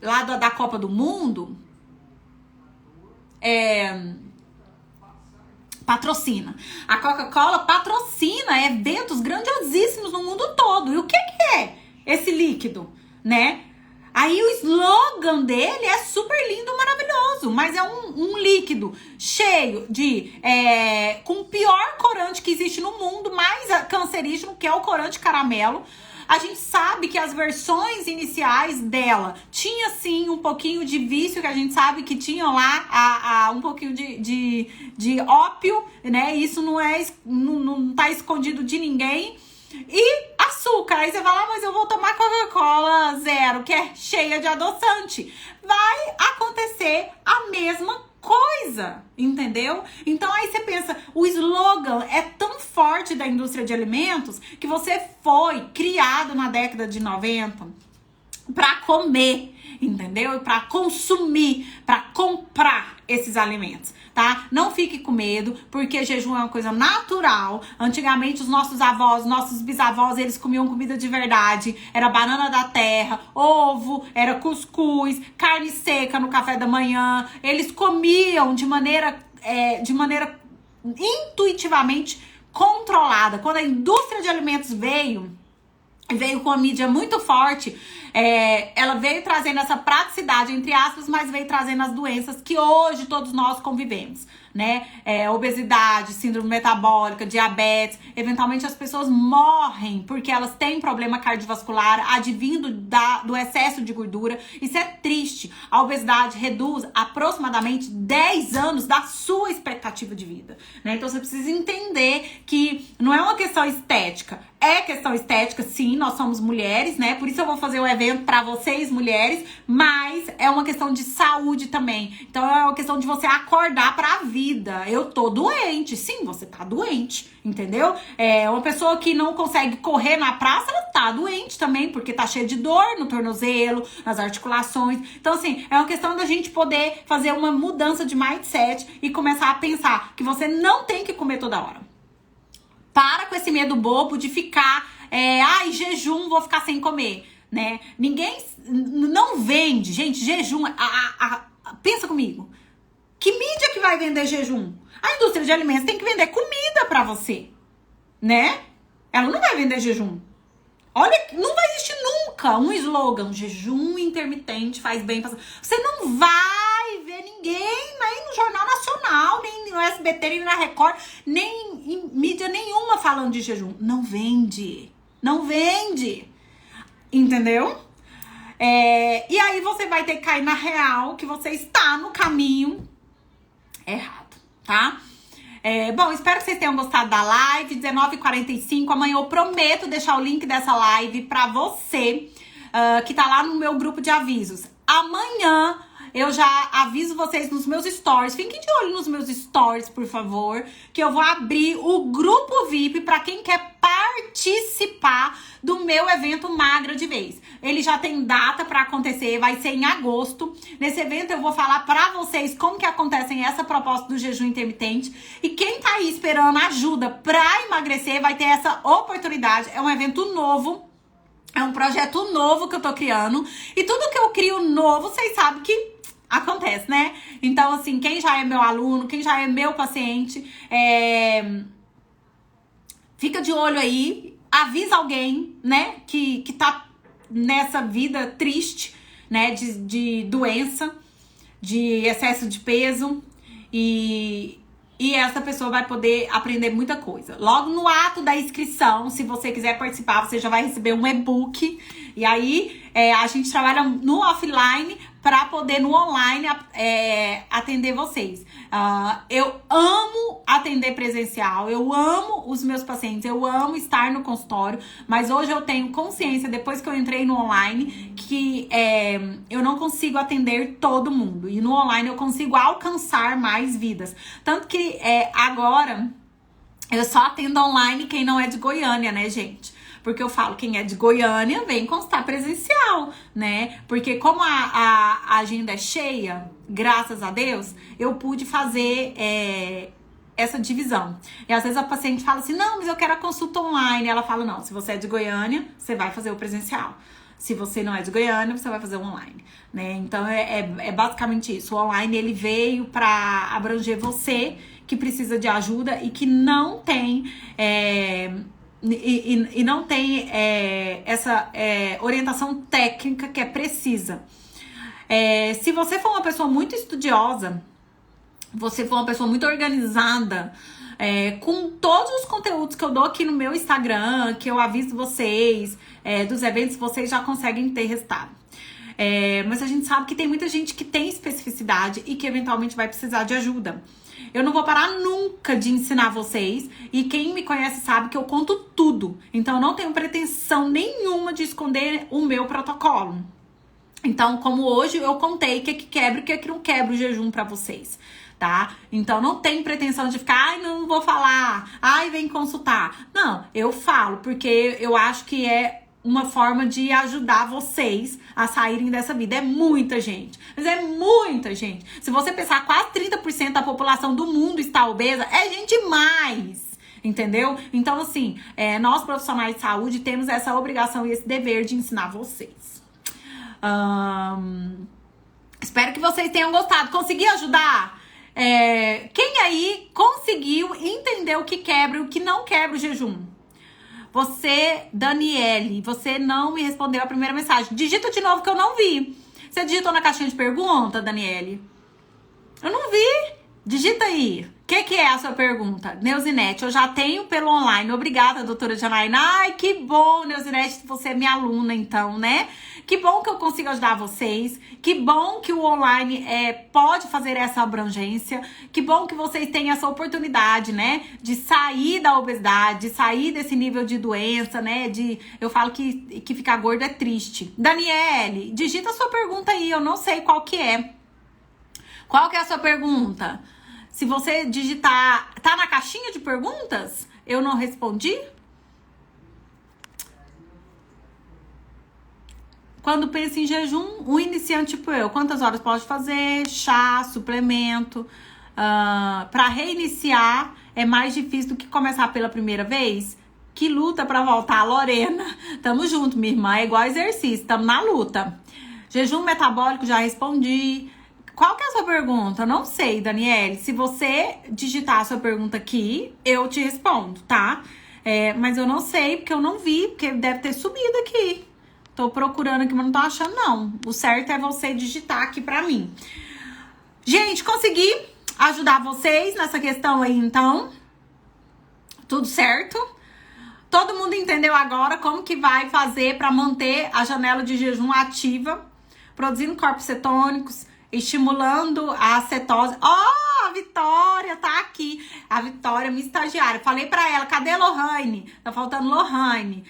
Lá da Copa do Mundo, patrocina. A Coca-Cola patrocina eventos grandiosíssimos no mundo todo. E o que é esse líquido, né? Aí o slogan dele é super lindo, maravilhoso, mas é um líquido cheio de com o pior corante que existe no mundo, mais cancerígeno, que é o corante caramelo. A gente sabe que as versões iniciais dela tinha sim um pouquinho de vício, que a gente sabe que tinha lá um pouquinho de ópio, né? Isso não tá escondido de ninguém. E açúcar. Aí você fala, mas eu vou tomar Coca-Cola zero, que é cheia de adoçante. Vai acontecer a mesma coisa, entendeu? Então aí você pensa, o slogan é tão forte da indústria de alimentos que você foi criado na década de 90 para comer, entendeu? Para consumir, para comprar esses alimentos, tá? Não fique com medo, porque jejum é uma coisa natural. Antigamente os nossos avós, nossos bisavós, eles comiam comida de verdade. Era banana da terra, ovo, era cuscuz, carne seca no café da manhã. Eles comiam de maneira intuitivamente controlada. Quando a indústria de alimentos veio com a mídia muito forte, ela veio trazendo essa praticidade, entre aspas, mas veio trazendo as doenças que hoje todos nós convivemos, né? Obesidade, síndrome metabólica, diabetes. Eventualmente as pessoas morrem porque elas têm problema cardiovascular advindo do excesso de gordura. Isso é triste. A obesidade reduz aproximadamente 10 anos da sua expectativa de vida, né? Então você precisa entender que não é uma questão estética. É questão estética, sim, nós somos mulheres, né? Por isso eu vou fazer o evento pra vocês, mulheres, mas é uma questão de saúde também. Então é uma questão de você acordar pra vida. Eu tô doente. Sim, você tá doente, entendeu? Uma pessoa que não consegue correr na praça, ela tá doente também, porque tá cheia de dor no tornozelo, nas articulações. Então, assim, é uma questão da gente poder fazer uma mudança de mindset e começar a pensar que você não tem que comer toda hora. Para com esse medo bobo de ficar, jejum, vou ficar sem comer, né? Ninguém, não vende, gente, jejum, pensa comigo. Que mídia que vai vender jejum? A indústria de alimentos tem que vender comida pra você, né? Ela não vai vender jejum. Olha, não vai existir nunca um slogan, jejum intermitente faz bem. Você não vai ver ninguém nem no Jornal Nacional, nem no SBT, nem na Record, nem em mídia nenhuma falando de jejum. Não vende. Não vende. Entendeu? E aí você vai ter que cair na real que você está no caminho errado, tá? Bom, espero que vocês tenham gostado da live. 19h45. Amanhã eu prometo deixar o link dessa live pra você que tá lá no meu grupo de avisos. Amanhã eu já aviso vocês nos meus stories. Fiquem de olho nos meus stories, por favor, que eu vou abrir o grupo VIP para quem quer participar do meu evento Magra de Vez. Ele já tem data para acontecer, vai ser em agosto. Nesse evento eu vou falar para vocês como que acontece essa proposta do jejum intermitente. E quem tá aí esperando ajuda para emagrecer vai ter essa oportunidade. É um evento novo. É um projeto novo que eu tô criando. E tudo que eu crio novo, vocês sabem que acontece, né? Então, assim, quem já é meu aluno, quem já é meu paciente, fica de olho aí. Avisa alguém, né? Que tá nessa vida triste, né? De doença, de excesso de peso. E essa pessoa vai poder aprender muita coisa. Logo no ato da inscrição, se você quiser participar, você já vai receber um e-book. E aí, a gente trabalha no offline para poder no online atender vocês. Eu amo atender presencial, eu amo os meus pacientes, eu amo estar no consultório, mas hoje eu tenho consciência, depois que eu entrei no online, que eu não consigo atender todo mundo. E no online eu consigo alcançar mais vidas. Tanto que agora eu só atendo online quem não é de Goiânia, né, gente? Porque eu falo, quem é de Goiânia vem consultar presencial, né? Porque como a agenda é cheia, graças a Deus, eu pude fazer essa divisão. E às vezes a paciente fala assim, não, mas eu quero a consulta online. Ela fala, não, se você é de Goiânia, você vai fazer o presencial. Se você não é de Goiânia, você vai fazer o online, né? Então, é basicamente isso. O online, ele veio para abranger você que precisa de ajuda e que não tem... E não tem essa orientação técnica que é precisa. Se você for uma pessoa muito estudiosa, você for uma pessoa muito organizada, com todos os conteúdos que eu dou aqui no meu Instagram, que eu aviso vocês, dos eventos, vocês já conseguem ter resultado. Mas a gente sabe que tem muita gente que tem especificidade e que eventualmente vai precisar de ajuda. Eu não vou parar nunca de ensinar vocês. E quem me conhece sabe que eu conto tudo. Então, eu não tenho pretensão nenhuma de esconder o meu protocolo. Então, como hoje eu contei o que quebra e o que não quebra o jejum pra vocês, tá? Então, não tem pretensão de ficar, não vou falar, vem consultar. Não, eu falo, porque eu acho que é uma forma de ajudar vocês a saírem dessa vida. É muita gente. Mas é muita gente. Se você pensar, quase 30% da população do mundo está obesa, é gente demais. Entendeu? Então, assim, nós profissionais de saúde temos essa obrigação e esse dever de ensinar vocês. Espero que vocês tenham gostado. Consegui ajudar? Quem aí conseguiu entender o que quebra e o que não quebra o jejum? Você, Daniele, você não me respondeu a primeira mensagem. Digita de novo que eu não vi. Você digitou na caixinha de pergunta, Daniele? Eu não vi. Digita aí. O que é a sua pergunta? Neuzinete, eu já tenho pelo online. Obrigada, doutora Janaína. Ai, que bom, Neuzinete, você é minha aluna, então, né? Que bom que eu consigo ajudar vocês. Que bom que o online pode fazer essa abrangência. Que bom que vocês têm essa oportunidade, né? De sair da obesidade, de sair desse nível de doença, né? Eu falo que ficar gordo é triste. Daniele, digita a sua pergunta aí. Eu não sei qual que é. Qual que é a sua pergunta? Se você digitar... Tá na caixinha de perguntas? Eu não respondi? Quando pensa em jejum, um iniciante tipo eu, quantas horas pode fazer? Chá, suplemento. Para reiniciar, é mais difícil do que começar pela primeira vez? Que luta para voltar, Lorena. Tamo junto, minha irmã. É igual exercício, tamo na luta. Jejum metabólico, já respondi. Qual que é a sua pergunta? Não sei, Daniele. Se você digitar a sua pergunta aqui, eu te respondo, tá? Mas eu não sei, porque eu não vi, porque deve ter subido aqui. Tô procurando aqui, mas não tô achando, não. O certo é você digitar aqui pra mim. Gente, consegui ajudar vocês nessa questão aí, então. Tudo certo? Todo mundo entendeu agora como que vai fazer pra manter a janela de jejum ativa, produzindo corpos cetônicos, estimulando a cetose. Ó, a Vitória tá aqui. A Vitória, minha estagiária. Falei pra ela, cadê Lohane? Tá faltando Lohane.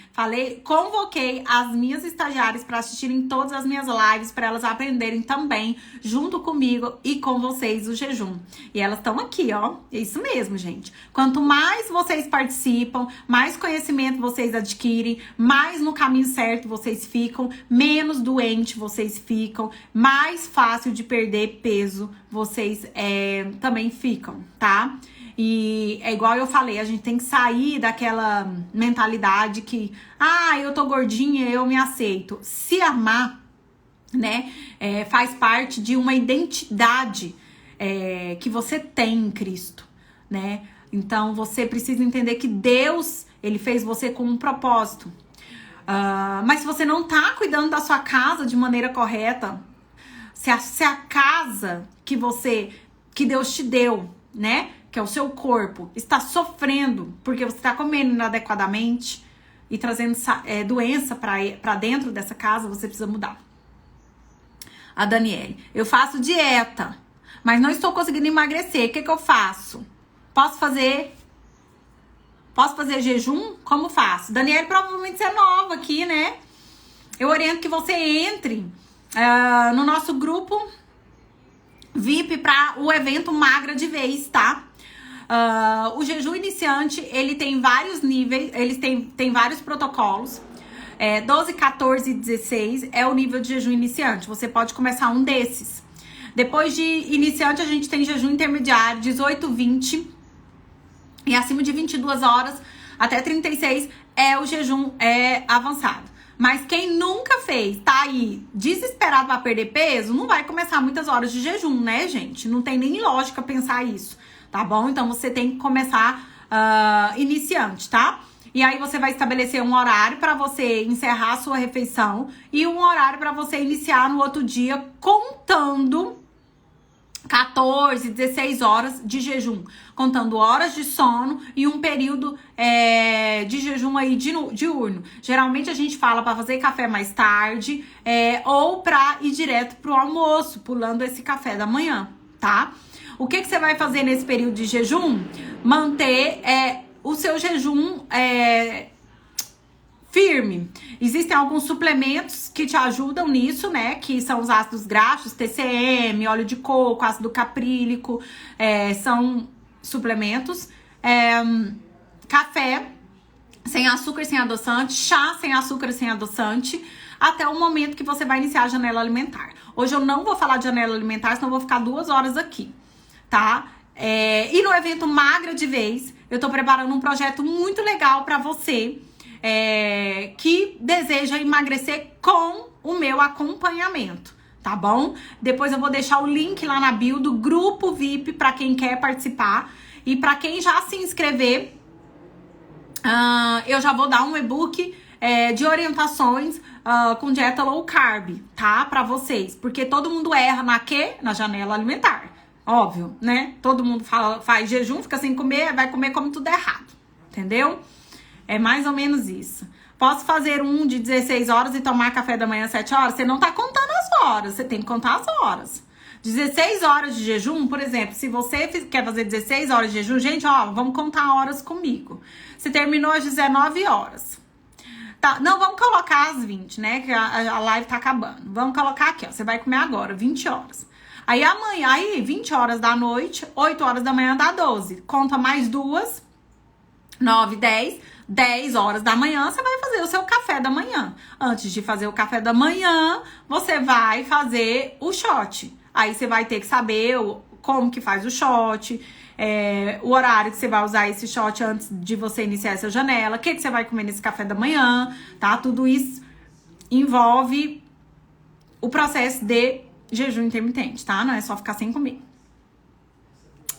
Convoquei as minhas estagiárias pra assistirem todas as minhas lives, pra elas aprenderem também, junto comigo e com vocês, o jejum. E elas estão aqui, ó. É isso mesmo, gente. Quanto mais vocês participam, mais conhecimento vocês adquirem, mais no caminho certo vocês ficam, menos doente vocês ficam, mais fácil de perder peso vocês também ficam, tá? E é igual eu falei, a gente tem que sair daquela mentalidade que, eu tô gordinha, eu me aceito. Se amar, né, faz parte de uma identidade que você tem em Cristo, né? Então, você precisa entender que Deus, ele fez você com um propósito. Mas se você não tá cuidando da sua casa de maneira correta, se a casa que Deus te deu, né, que é o seu corpo, está sofrendo porque você está comendo inadequadamente e trazendo doença para dentro dessa casa, você precisa mudar. A Daniele, eu faço dieta, mas não estou conseguindo emagrecer. O que eu faço? Posso fazer jejum? Como faço? Daniele, provavelmente você é nova aqui, né? Eu oriento que você entre no nosso grupo VIP para o evento Magra de Vez, tá? O jejum iniciante, ele tem vários níveis, ele tem vários protocolos. 12, 14 e 16 é o nível de jejum iniciante. Você pode começar um desses. Depois de iniciante, a gente tem jejum intermediário, 18, 20. E acima de 22 horas, até 36, é o jejum avançado. Mas quem nunca fez, tá aí desesperado pra perder peso, não vai começar muitas horas de jejum, né, gente? Não tem nem lógica pensar isso, tá bom? Então, você tem que começar iniciante, tá? E aí, você vai estabelecer um horário pra você encerrar a sua refeição e um horário pra você iniciar no outro dia, contando 14, 16 horas de jejum, contando horas de sono e um período de jejum aí diurno. Geralmente a gente fala para fazer café mais tarde ou para ir direto pro almoço, pulando esse café da manhã, tá? O que você vai fazer nesse período de jejum? Manter o seu jejum firme. Existem alguns suplementos que te ajudam nisso, né? Que são os ácidos graxos, TCM, óleo de coco, ácido caprílico, são suplementos. Café sem açúcar, sem adoçante, chá sem açúcar e sem adoçante, até o momento que você vai iniciar a janela alimentar. Hoje eu não vou falar de janela alimentar, senão eu vou ficar 2 horas aqui, tá? E no evento Magra de Vez, eu tô preparando um projeto muito legal pra você, que deseja emagrecer com o meu acompanhamento, tá bom? Depois eu vou deixar o link lá na bio do grupo VIP para quem quer participar. E para quem já se inscrever, eu já vou dar um e-book de orientações com dieta low carb, tá? Para vocês. Porque todo mundo erra na janela alimentar. Óbvio, né? Todo mundo faz jejum, fica sem comer, vai comer como tudo errado. Entendeu? É mais ou menos isso. Posso fazer um de 16 horas e tomar café da manhã às 7 horas? Você não tá contando as horas, você tem que contar as horas. 16 horas de jejum, por exemplo, se você quer fazer 16 horas de jejum, gente, ó, vamos contar horas comigo. Você terminou às 19 horas. Tá, não, vamos colocar às 20, né, que a live tá acabando. Vamos colocar aqui, ó, você vai comer agora, 20 horas. Aí amanhã, 20 horas da noite, 8 horas da manhã dá 12. Conta mais 2, 9, 10 horas da manhã, você vai fazer o seu café da manhã. Antes de fazer o café da manhã, você vai fazer o shot. Aí você vai ter que saber como que faz o shot, o horário que você vai usar esse shot antes de você iniciar essa janela, o que você vai comer nesse café da manhã, tá? Tudo isso envolve o processo de jejum intermitente, tá? Não é só ficar sem comer.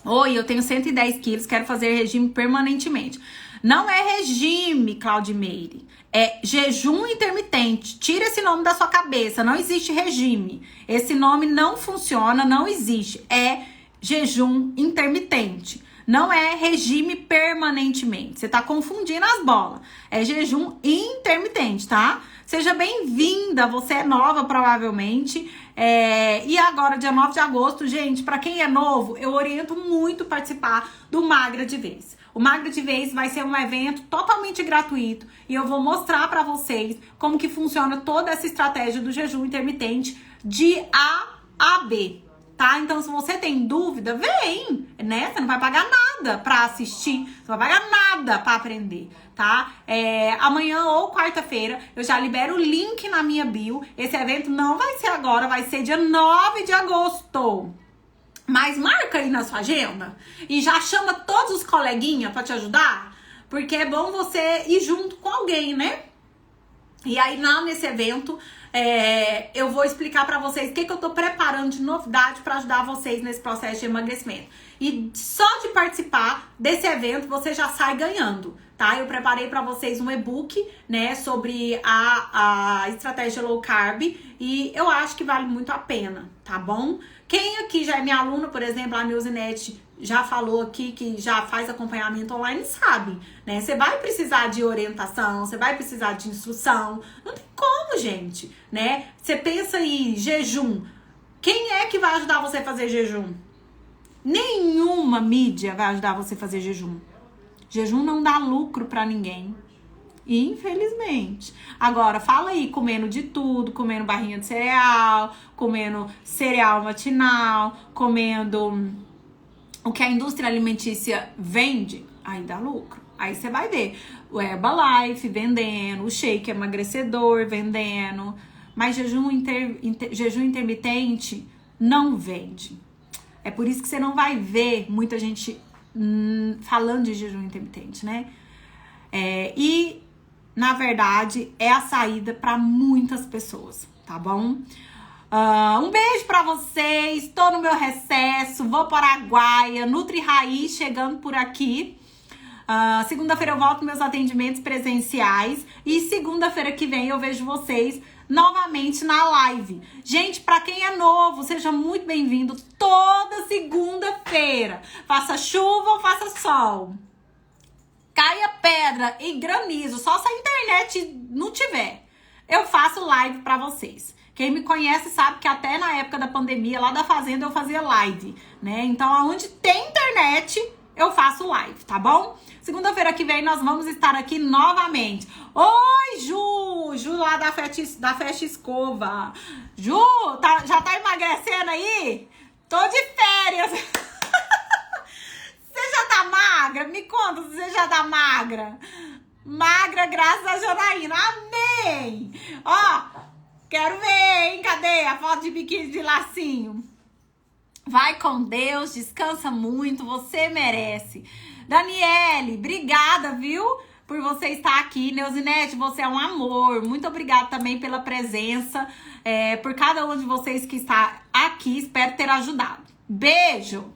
Oi, eu tenho 110 quilos, quero fazer regime permanentemente. Não é regime, Claudimeire. É jejum intermitente. Tira esse nome da sua cabeça. Não existe regime. Esse nome não funciona, não existe. É jejum intermitente. Não é regime permanentemente. Você tá confundindo as bolas. É jejum intermitente, tá? Seja bem-vinda. Você é nova, provavelmente. E agora, dia 9 de agosto, gente, pra quem é novo, eu oriento muito participar do Magra de Vez. O Magra de Vez vai ser um evento totalmente gratuito e eu vou mostrar pra vocês como que funciona toda essa estratégia do jejum intermitente de A a B, tá? Então, se você tem dúvida, vem, né? Você não vai pagar nada pra assistir, você não vai pagar nada pra aprender, tá? Amanhã ou quarta-feira eu já libero o link na minha bio. Esse evento não vai ser agora, vai ser dia 9 de agosto. Mas marca aí na sua agenda e já chama todos os coleguinhas pra te ajudar, porque é bom você ir junto com alguém, né? E aí, lá nesse evento, eu vou explicar pra vocês o que eu tô preparando de novidade pra ajudar vocês nesse processo de emagrecimento. E só de participar desse evento, você já sai ganhando, tá? Eu preparei pra vocês um e-book, né, sobre a estratégia low carb e eu acho que vale muito a pena, tá bom? Quem aqui já é minha aluna, por exemplo, a Neuzinete já falou aqui que já faz acompanhamento online, sabe, né? Você vai precisar de orientação, você vai precisar de instrução. Não tem como, gente, né? Você pensa em jejum. Quem é que vai ajudar você a fazer jejum? Nenhuma mídia vai ajudar você a fazer jejum. Jejum não dá lucro pra ninguém. Infelizmente. Agora, fala aí, comendo de tudo, comendo barrinha de cereal, comendo cereal matinal, comendo o que a indústria alimentícia vende, aí dá lucro. Aí você vai ver o Herbalife vendendo, o shake emagrecedor vendendo, mas jejum intermitente não vende. É por isso que você não vai ver muita gente falando de jejum intermitente, né? E, na verdade, é a saída para muitas pessoas, tá bom? Um beijo pra vocês, tô no meu recesso, vou para Araguaia, Nutri Raiz chegando por aqui. Segunda-feira eu volto com meus atendimentos presenciais e segunda-feira que vem eu vejo vocês novamente na live. Gente, pra quem é novo, seja muito bem-vindo toda segunda-feira. Faça chuva ou faça sol, caia pedra e granizo, só se a internet não tiver, eu faço live pra vocês. Quem me conhece sabe que até na época da pandemia, lá da fazenda, eu fazia live, né? Então, aonde tem internet, eu faço live, tá bom? Segunda-feira que vem, nós vamos estar aqui novamente. Oi, Ju! Ju lá da Festa Escova. Ju, já tá emagrecendo aí? Tô de férias. Você já tá magra? Me conta se você já tá magra. Magra graças a Janaína. Amém! Ó, quero ver, hein? Cadê a foto de biquíni de lacinho? Vai com Deus, descansa muito, você merece. Daniele, obrigada, viu? Por você estar aqui. Neuzinete, você é um amor. Muito obrigada também pela presença. Por cada um de vocês que está aqui, espero ter ajudado. Beijo!